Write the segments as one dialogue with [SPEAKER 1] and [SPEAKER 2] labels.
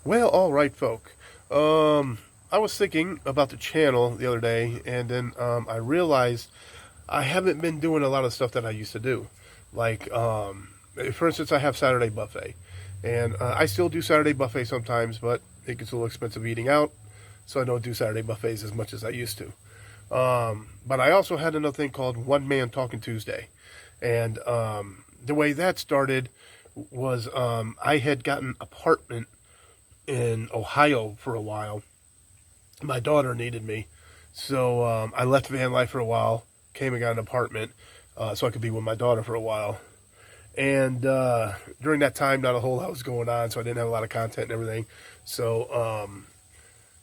[SPEAKER 1] Well, all right, folk. I was thinking about the channel the other day, and then I realized I haven't been doing a lot of stuff that I used to do. Like, for instance, I have Saturday buffet, and I still do Saturday buffet sometimes, but it gets a little expensive eating out, so I don't do Saturday buffets as much as I used to. But I also had another thing called One Man Talking Tuesday, and the way that started was I had gotten an apartment in Ohio for a while. My daughter needed me, so I left van life for a while, came and got an apartment so I could be with my daughter for a while. And during that time, not a whole lot was going on, so I didn't have a lot of content and everything. So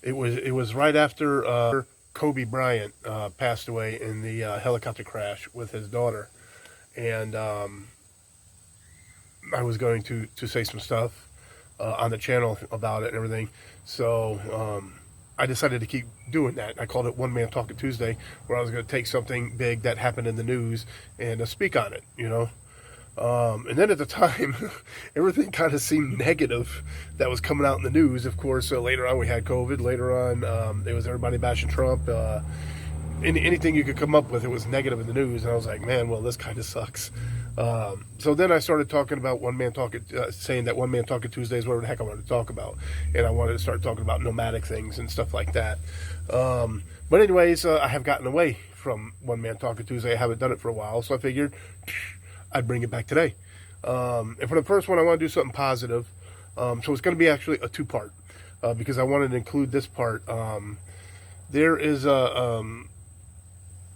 [SPEAKER 1] it was right after Kobe Bryant passed away in the helicopter crash with his daughter, and I was going to say some stuff on the channel about it and everything. So I decided to keep doing that. I called it One Man Talking Tuesday, where I was going to take something big that happened in the news and speak on it, you know. And then at the time, everything kind of seemed negative that was coming out in the news. Of course, later on we had COVID. Later on, it was everybody bashing Trump. Anything you could come up with, it was negative in the news. And I was like, man, well, this kind of sucks. So then I started talking about saying that One Man Talking Tuesday is whatever the heck I wanted to talk about. And I wanted to start talking about nomadic things and stuff like that. But anyways, I have gotten away from One Man Talking Tuesday. I haven't done it for a while. So I figured I'd bring it back today. And for the first one, I want to do something positive. So it's going to be actually a two-part because I wanted to include this part. There is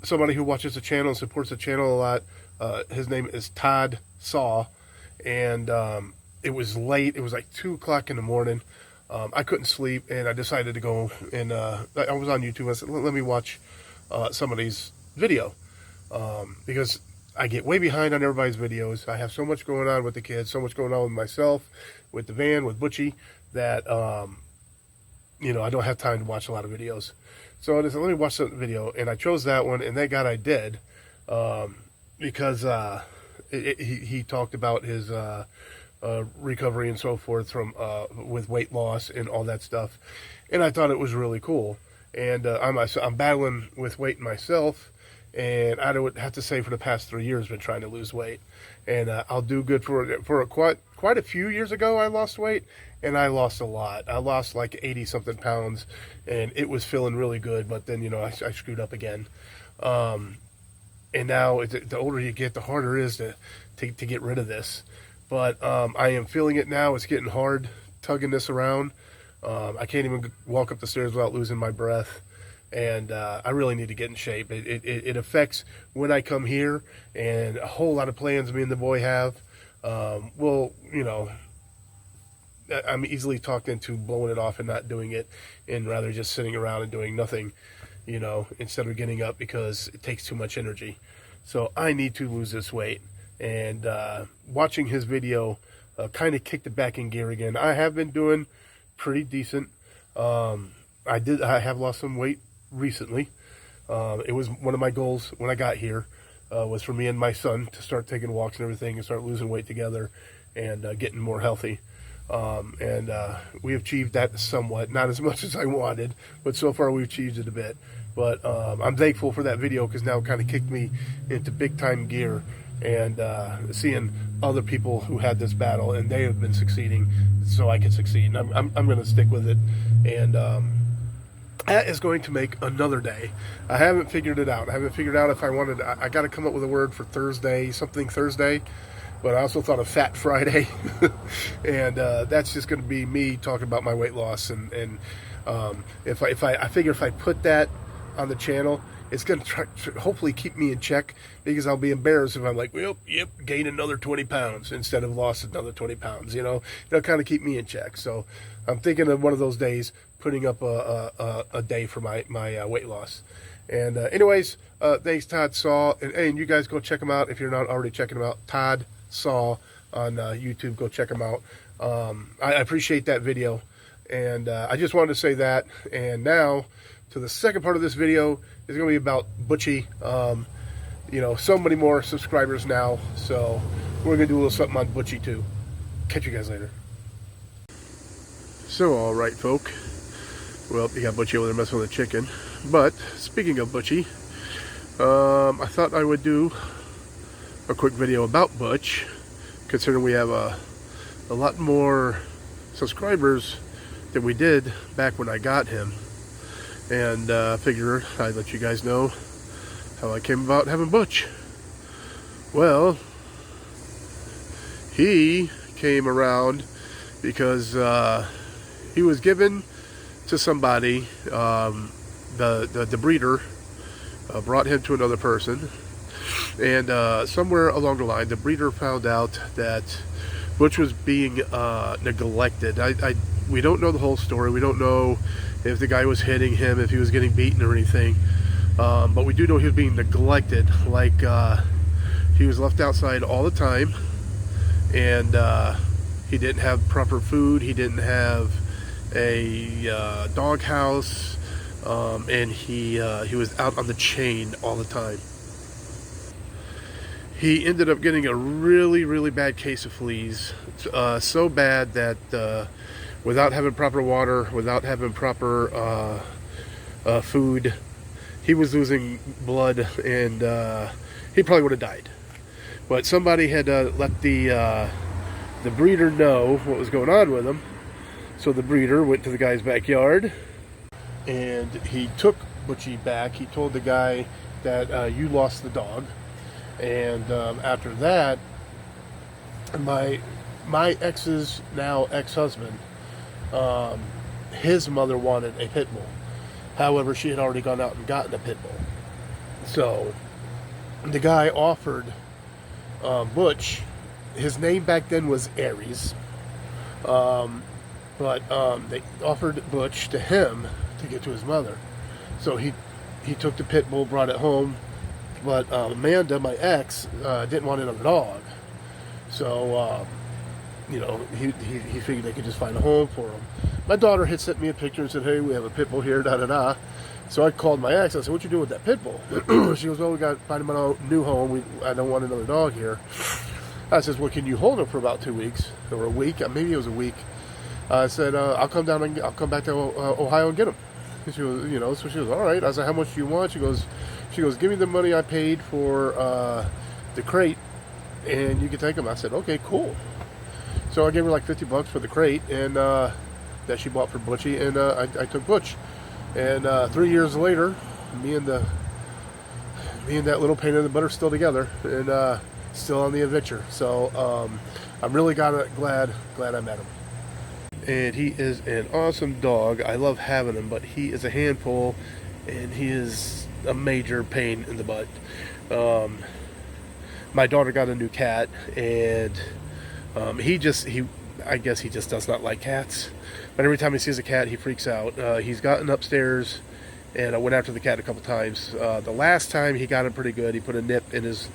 [SPEAKER 1] somebody who watches the channel and supports the channel a lot. His name is Todd Saw, and it was late. It was like 2 o'clock in the morning. I couldn't sleep, and I decided to go and I was on YouTube. I said, let me watch somebody's video because I get way behind on everybody's videos. I have so much going on with the kids, so much going on with myself, with the van, with Butchie, that I don't have time to watch a lot of videos. So I said, let me watch the video, and I chose that one, and thank God I did, because he talked about his recovery and so forth from with weight loss and all that stuff, and I thought it was really cool. And I'm battling with weight myself, and I would have to say for the past 3 years been trying to lose weight, and I'll do good for quite a few years ago. I lost weight, and I lost a lot. I lost like 80 something pounds, and it was feeling really good. But then I screwed up again, and now the older you get, the harder it is to get rid of this. But I am feeling it now. It's getting hard tugging this around. I can't even walk up the stairs without losing my breath. And I really need to get in shape. It affects when I come here, and a whole lot of plans me and the boy have. I'm easily talked into blowing it off and not doing it, and rather just sitting around and doing nothing, instead of getting up, because it takes too much energy. So I need to lose this weight. And watching his video kind of kicked it back in gear again. I have been doing pretty decent. I have lost some weight recently. It was one of my goals when I got here, was for me and my son to start taking walks and everything and start losing weight together and getting more healthy. And we achieved that somewhat, not as much as I wanted, but so far we've achieved it a bit. But I'm thankful for that video, because now it kind of kicked me into big time gear, and seeing other people who had this battle and they have been succeeding, so I can succeed. And I'm going to stick with it. And that is going to make another day. I haven't figured it out. I haven't figured out if I wanted. I got to come up with a word for Thursday, something Thursday. But I also thought of Fat Friday, and that's just going to be me talking about my weight loss. And if I figure if I put that on the channel, it's going to hopefully keep me in check, because I'll be embarrassed if I'm like, well, yep, gained another 20 pounds instead of lost another 20 pounds. It'll kind of keep me in check. So I'm thinking of one of those days, putting up a day for my weight loss. And anyways, thanks, Todd Saw. And you guys go check him out if you're not already checking him out. Todd Saw on YouTube. Go check him out. I appreciate that video. And I just wanted to say that. And now to the second part of this video is going to be about Butchie. So many more subscribers now. So we're going to do a little something on Butchie too. Catch you guys later. So, alright folk, well, you got Butchie over there messing with the chicken, but speaking of Butchie, I thought I would do a quick video about Butch, considering we have a lot more subscribers than we did back when I got him, and figure I'd let you guys know how I came about having Butch. Well, he came around because he was given to somebody. The breeder brought him to another person, and somewhere along the line the breeder found out that Butch was being neglected. We don't know the whole story. We don't know if the guy was hitting him, if he was getting beaten or anything, but we do know he was being neglected. Like he was left outside all the time, and he didn't have proper food. He didn't have a dog house, and he was out on the chain all the time. He ended up getting a really bad case of fleas, so bad that without having proper water, without having proper food, he was losing blood, and he probably would have died. But somebody had let the breeder know what was going on with him, so the breeder went to the guy's backyard, and he took Butchie back. He told the guy that you lost the dog, and after that, my ex's now ex-husband, his mother wanted a pit bull. However, she had already gone out and gotten a pit bull. So the guy offered Butch, his name back then was Aries, but they offered Butch to him to get to his mother. So he took the pit bull, brought it home, but Amanda, my ex, didn't want another dog. So you know, he figured they could just find a home for him. My daughter had sent me a picture and said, "Hey, we have a pit bull here, da da da." So I called my ex. I said, "What you doing with that pit bull?" She goes, "Well, we got to find him a new home. I don't want another dog here." I says, "Well, can you hold him for about 2 weeks or a week? Maybe it was a week." I said, "I'll come down and I'll come back to Ohio and get him." And she was, you know, so she was, "All right." I said, "How much do you want?" She goes, "Give me the money I paid for the crate, and you can take him." I said, "Okay, cool." So I gave her like $50 for the crate, and that she bought for Butchie, and I took Butch. And 3 years later, me and that little pain in the butt are still together, and still on the adventure. So I'm really glad I met him. And he is an awesome dog. I love having him, but he is a handful, and he is a major pain in the butt. My daughter got a new cat, and I guess he just does not like cats. But every time he sees a cat, he freaks out. He's gotten upstairs, and I went after the cat a couple times. The last time he got him pretty good. He put a nip in his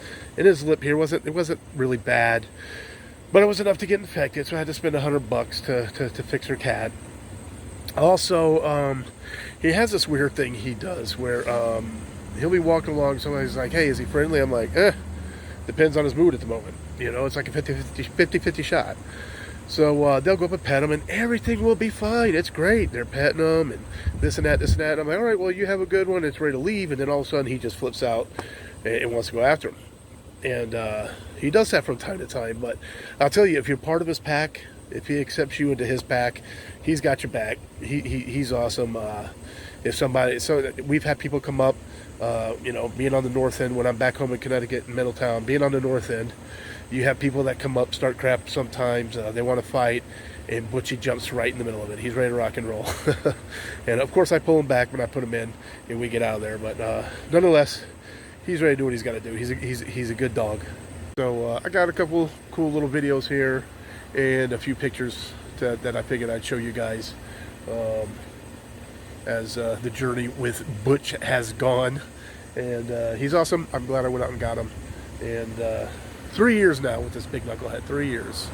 [SPEAKER 1] lip here. It wasn't really bad, but it was enough to get infected. So I had to spend $100 to fix her cat. Also, he has this weird thing he does where he'll be walking along. Somebody's like, "Hey, is he friendly?" I'm like, depends on his mood at the moment. You know, it's like a 50-50 shot. So they'll go up and pet him, and everything will be fine. It's great. They're petting him, and this and that. And I'm like, "All right, well, you have a good one." It's ready to leave, and then all of a sudden, he just flips out and wants to go after him. And he does that from time to time. But I'll tell you, if you're part of his pack, if he accepts you into his pack, he's got your back. He's awesome. So we've had people come up, you know, being on the north end when I'm back home in Connecticut, in Middletown, being on the north end. You have people that come up, start crap sometimes. They want to fight, and Butchie jumps right in the middle of it. He's ready to rock and roll. And of course, I pull him back when I put him in, and we get out of there. But nonetheless, he's ready to do what he's got to do. He's a good dog. So I got a couple cool little videos here, and a few pictures that I figured I'd show you guys as the journey with Butch has gone. And he's awesome. I'm glad I went out and got him. And 3 years now with this big knucklehead. 3 years.